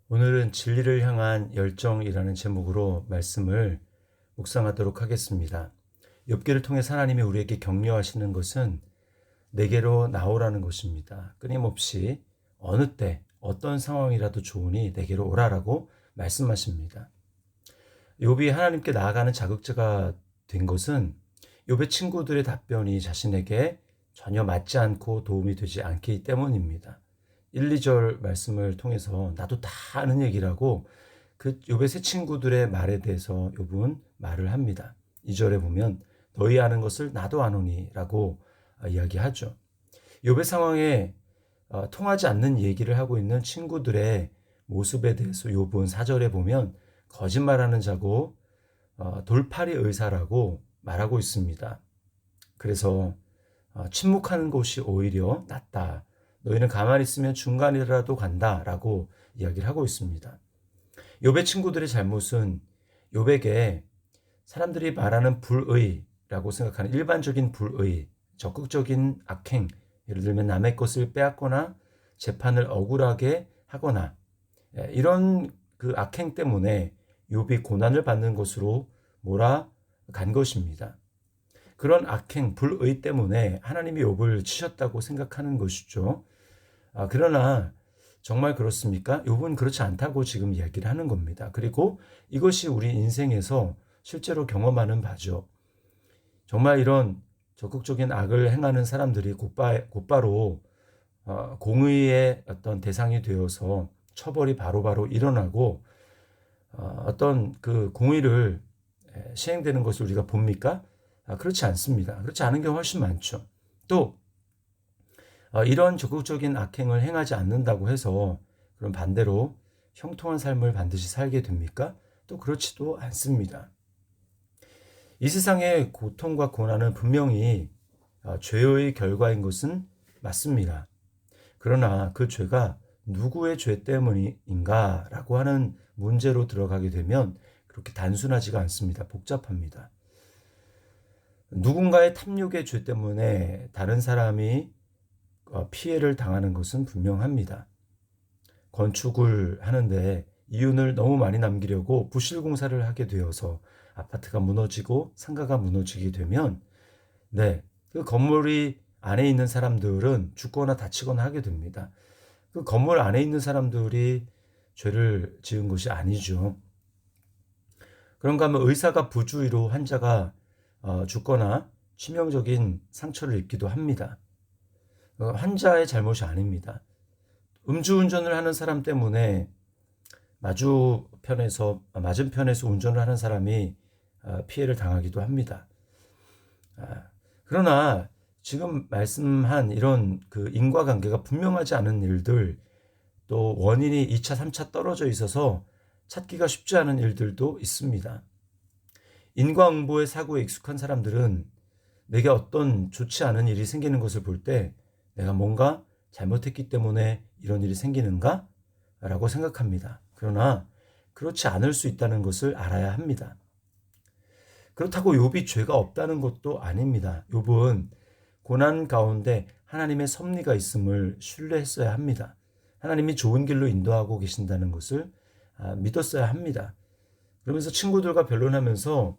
오늘은 진리를 향한 열정이라는 제목으로 말씀을 묵상하도록 하겠습니다. 욥기를 통해 하나님이 우리에게 격려하시는 것은 내게로 나오라는 것입니다. 끊임없이 어느 때 어떤 상황이라도 좋으니 내게로 오라라고 말씀하십니다. 욥이 하나님께 나아가는 자극제가 된 것은 욥의 친구들의 답변이 자신에게 전혀 맞지 않고 도움이 되지 않기 때문입니다. 1, 2절 말씀을 통해서 나도 다 아는 얘기라고 그 욥의 세 친구들의 말에 대해서 욥은 말을 합니다. 2절에 보면 너희 아는 것을 나도 아노니라고 이야기하죠. 욥의 상황에 통하지 않는 얘기를 하고 있는 친구들의 모습에 대해서 욥은 4절에 보면 거짓말하는 자고 돌팔이 의사라고 말하고 있습니다. 그래서 침묵하는 것이 오히려 낫다. 너희는 가만히 있으면 중간이라도 간다라고 이야기를 하고 있습니다. 욥의 친구들의 잘못은 욥에게 사람들이 말하는 불의라고 생각하는 일반적인 불의, 적극적인 악행, 예를 들면 남의 것을 빼앗거나 재판을 억울하게 하거나 이런 그 악행 때문에 욥이 고난을 받는 것으로 몰아간 것입니다. 그런 악행, 불의 때문에 하나님이 욥을 치셨다고 생각하는 것이죠. 그러나 정말 그렇습니까? 욥은 그렇지 않다고 지금 이야기를 하는 겁니다. 그리고 이것이 우리 인생에서 실제로 경험하는 바죠. 정말 이런 적극적인 악을 행하는 사람들이 곧바로 공의의 어떤 대상이 되어서 처벌이 바로바로 일어나고 어떤 그 공의를 시행되는 것을 우리가 봅니까? 그렇지 않습니다. 그렇지 않은 경우 훨씬 많죠. 또 이런 적극적인 악행을 행하지 않는다고 해서 그럼 반대로 형통한 삶을 반드시 살게 됩니까? 또 그렇지도 않습니다. 이 세상의 고통과 고난은 분명히 죄의 결과인 것은 맞습니다. 그러나 그 죄가 누구의 죄 때문인가라고 하는 문제로 들어가게 되면 그렇게 단순하지가 않습니다. 복잡합니다. 누군가의 탐욕의 죄 때문에 다른 사람이 피해를 당하는 것은 분명합니다. 건축을 하는데 이윤을 너무 많이 남기려고 부실 공사를 하게 되어서 아파트가 무너지고 상가가 무너지게 되면 그 건물이 안에 있는 사람들은 죽거나 다치거나 하게 됩니다. 그 건물 안에 있는 사람들이 죄를 지은 것이 아니죠. 그런가 하면 의사가 부주의로 환자가 죽거나 치명적인 상처를 입기도 합니다. 환자의 잘못이 아닙니다. 음주운전을 하는 사람 때문에 맞은편에서 운전을 하는 사람이 피해를 당하기도 합니다. 그러나 지금 말씀한 이런 그 인과관계가 분명하지 않은 일들, 또 원인이 2차, 3차 떨어져 있어서 찾기가 쉽지 않은 일들도 있습니다. 인과응보의 사고에 익숙한 사람들은 내게 어떤 좋지 않은 일이 생기는 것을 볼 때 내가 뭔가 잘못했기 때문에 이런 일이 생기는가? 라고 생각합니다. 그러나 그렇지 않을 수 있다는 것을 알아야 합니다. 그렇다고 욥이 죄가 없다는 것도 아닙니다. 욥은 고난 가운데 하나님의 섭리가 있음을 신뢰했어야 합니다. 하나님이 좋은 길로 인도하고 계신다는 것을 믿었어야 합니다. 그러면서 친구들과 변론하면서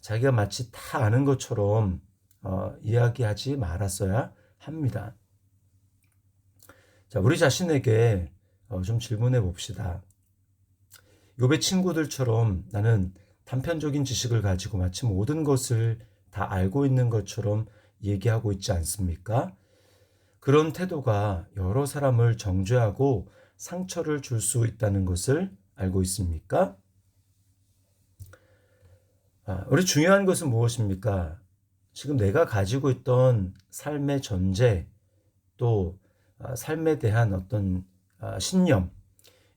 자기가 마치 다 아는 것처럼 이야기하지 말았어야 합니다. 자, 우리 자신에게 좀 질문해 봅시다. 욥의 친구들처럼 나는 단편적인 지식을 가지고 마치 모든 것을 다 알고 있는 것처럼 얘기하고 있지 않습니까? 그런 태도가 여러 사람을 정죄하고 상처를 줄 수 있다는 것을 알고 있습니까? 우리 중요한 것은 무엇입니까? 지금 내가 가지고 있던 삶의 전제, 또 삶에 대한 어떤 신념,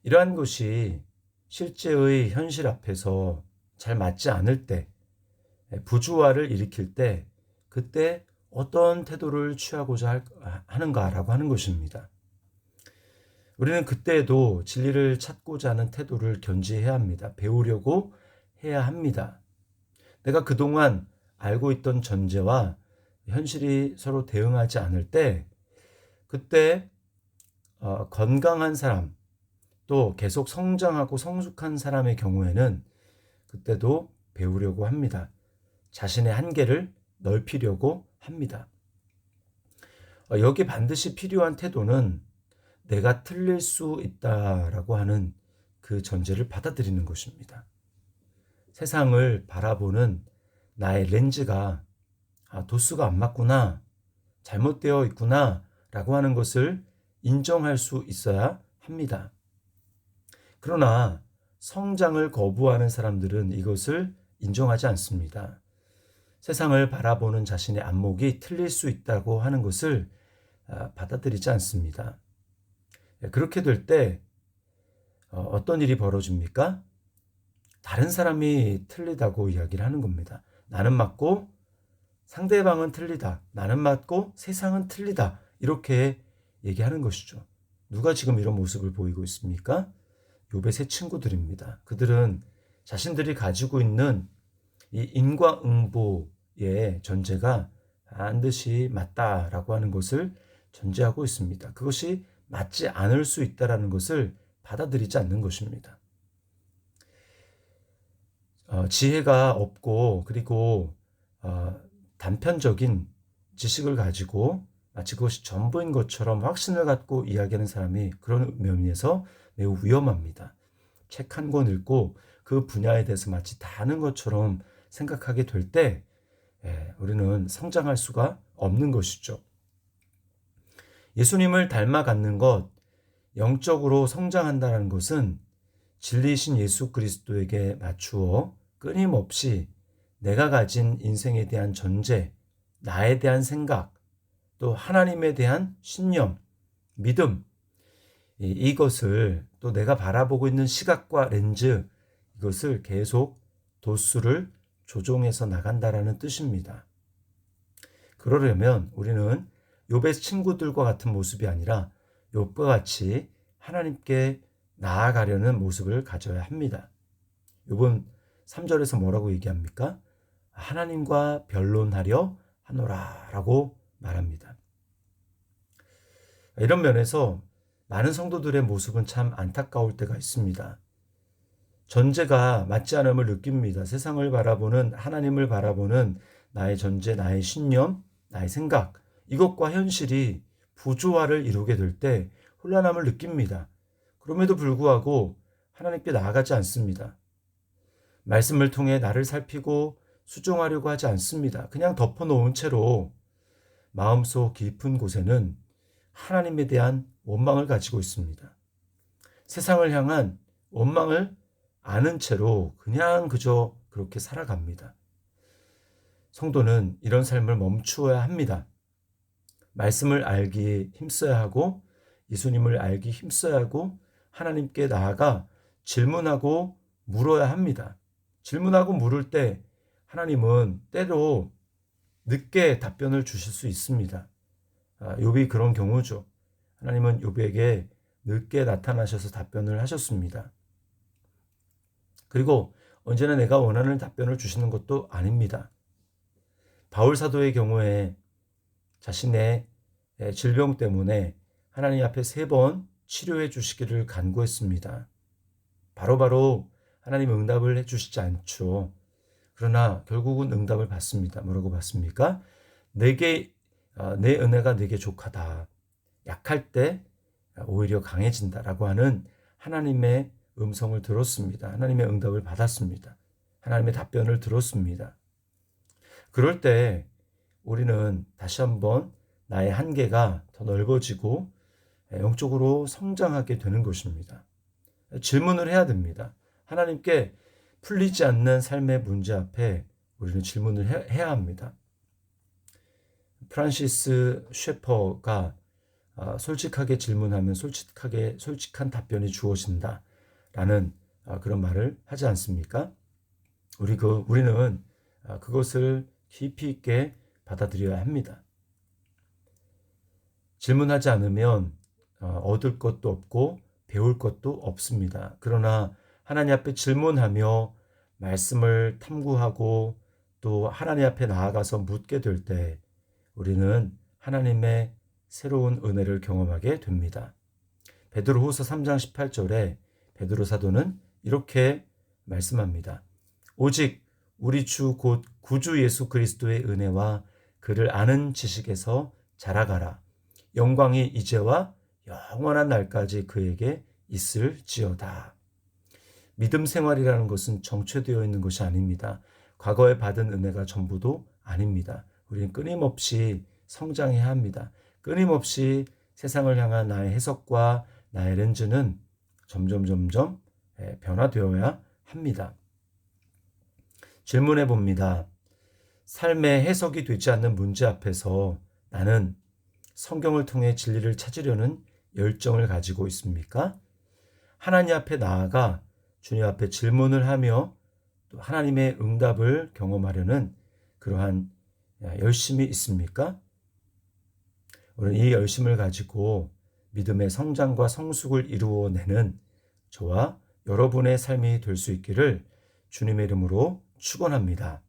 이러한 것이 실제의 현실 앞에서 잘 맞지 않을 때, 부조화를 일으킬 때, 그때 어떤 태도를 취하고자 하는가라고 하는 것입니다. 우리는 그때에도 진리를 찾고자 하는 태도를 견지해야 합니다. 배우려고 해야 합니다. 내가 그동안 알고 있던 전제와 현실이 서로 대응하지 않을 때, 그때 건강한 사람, 또 계속 성장하고 성숙한 사람의 경우에는 그때도 배우려고 합니다. 자신의 한계를 넓히려고 합니다. 여기 반드시 필요한 태도는 내가 틀릴 수 있다라고 하는 그 전제를 받아들이는 것입니다. 세상을 바라보는 나의 렌즈가 도수가 안 맞구나, 잘못되어 있구나 라고 하는 것을 인정할 수 있어야 합니다. 그러나 성장을 거부하는 사람들은 이것을 인정하지 않습니다. 세상을 바라보는 자신의 안목이 틀릴 수 있다고 하는 것을 받아들이지 않습니다. 그렇게 될 때 어떤 일이 벌어집니까? 다른 사람이 틀리다고 이야기를 하는 겁니다. 나는 맞고 상대방은 틀리다. 나는 맞고 세상은 틀리다. 이렇게 얘기하는 것이죠. 누가 지금 이런 모습을 보이고 있습니까? 욥의 세 친구들입니다. 그들은 자신들이 가지고 있는 이 인과응보의 전제가 반드시 맞다라고 하는 것을 전제하고 있습니다. 그것이 맞지 않을 수 있다라는 것을 받아들이지 않는 것입니다. 지혜가 없고 그리고 단편적인 지식을 가지고 마치 그것이 전부인 것처럼 확신을 갖고 이야기하는 사람이 그런 면에서 매우 위험합니다. 책 한 권 읽고 그 분야에 대해서 마치 다 아는 것처럼 생각하게 될 때 우리는 성장할 수가 없는 것이죠. 예수님을 닮아 갖는 것, 영적으로 성장한다는 것은 진리이신 예수 그리스도에게 맞추어 끊임없이 내가 가진 인생에 대한 전제, 나에 대한 생각, 또 하나님에 대한 신념, 믿음, 이것을 또 내가 바라보고 있는 시각과 렌즈, 이것을 계속 도수를 조정해서 나간다라는 뜻입니다. 그러려면 우리는 욥의 친구들과 같은 모습이 아니라 욥과 같이 하나님께 나아가려는 모습을 가져야 합니다. 욥은 3절에서 뭐라고 얘기합니까? 하나님과 변론하려 하노라 라고 말합니다. 이런 면에서 많은 성도들의 모습은 참 안타까울 때가 있습니다. 전제가 맞지 않음을 느낍니다. 세상을 바라보는, 하나님을 바라보는 나의 전제, 나의 신념, 나의 생각, 이것과 현실이 부조화를 이루게 될 때 혼란함을 느낍니다. 그럼에도 불구하고 하나님께 나아가지 않습니다. 말씀을 통해 나를 살피고 수정하려고 하지 않습니다. 그냥 덮어놓은 채로 마음속 깊은 곳에는 하나님에 대한 원망을 가지고 있습니다. 세상을 향한 원망을 아는 채로 그냥 그저 그렇게 살아갑니다. 성도는 이런 삶을 멈추어야 합니다. 말씀을 알기에 힘써야 하고 예수님을 알기 힘써야 하고 하나님께 나아가 질문하고 물어야 합니다. 질문하고 물을 때 하나님은 때로 늦게 답변을 주실 수 있습니다. 욥이 그런 경우죠. 하나님은 욥에게 늦게 나타나셔서 답변을 하셨습니다. 그리고 언제나 내가 원하는 답변을 주시는 것도 아닙니다. 바울 사도의 경우에 자신의 질병 때문에 하나님 앞에 3번 치료해 주시기를 간구했습니다. 바로바로 하나님 응답을 해 주시지 않죠. 그러나 결국은 응답을 받습니다. 뭐라고 받습니까? 내 은혜가 내게 족하다. 약할 때 오히려 강해진다라고 하는 하나님의 음성을 들었습니다. 하나님의 응답을 받았습니다. 하나님의 답변을 들었습니다. 그럴 때 우리는 다시 한번 나의 한계가 더 넓어지고 영적으로 성장하게 되는 것입니다. 질문을 해야 됩니다. 하나님께 풀리지 않는 삶의 문제 앞에 우리는 질문을 해야 합니다. 프란시스 셰퍼가 솔직하게 질문하면 솔직한 답변이 주어진다라는 그런 말을 하지 않습니까? 우리는 그것을 깊이 있게 받아들여야 합니다. 질문하지 않으면 얻을 것도 없고 배울 것도 없습니다. 그러나 하나님 앞에 질문하며 말씀을 탐구하고 또 하나님 앞에 나아가서 묻게 될 때 우리는 하나님의 새로운 은혜를 경험하게 됩니다. 베드로후서 3장 18절에 베드로 사도는 이렇게 말씀합니다. 오직 우리 주 곧 구주 예수 그리스도의 은혜와 그를 아는 지식에서 자라가라. 영광이 이제와 영원한 날까지 그에게 있을지어다. 믿음 생활이라는 것은 정체되어 있는 것이 아닙니다. 과거에 받은 은혜가 전부도 아닙니다. 우리는 끊임없이 성장해야 합니다. 끊임없이 세상을 향한 나의 해석과 나의 렌즈는 점점 변화되어야 합니다. 질문해 봅니다. 삶의 해석이 되지 않는 문제 앞에서 나는 성경을 통해 진리를 찾으려는 열정을 가지고 있습니까? 하나님 앞에 나아가 주님 앞에 질문을 하며 또 하나님의 응답을 경험하려는 그러한 열심이 있습니까? 우리는 이 열심을 가지고 믿음의 성장과 성숙을 이루어내는 저와 여러분의 삶이 될 수 있기를 주님의 이름으로 축원합니다.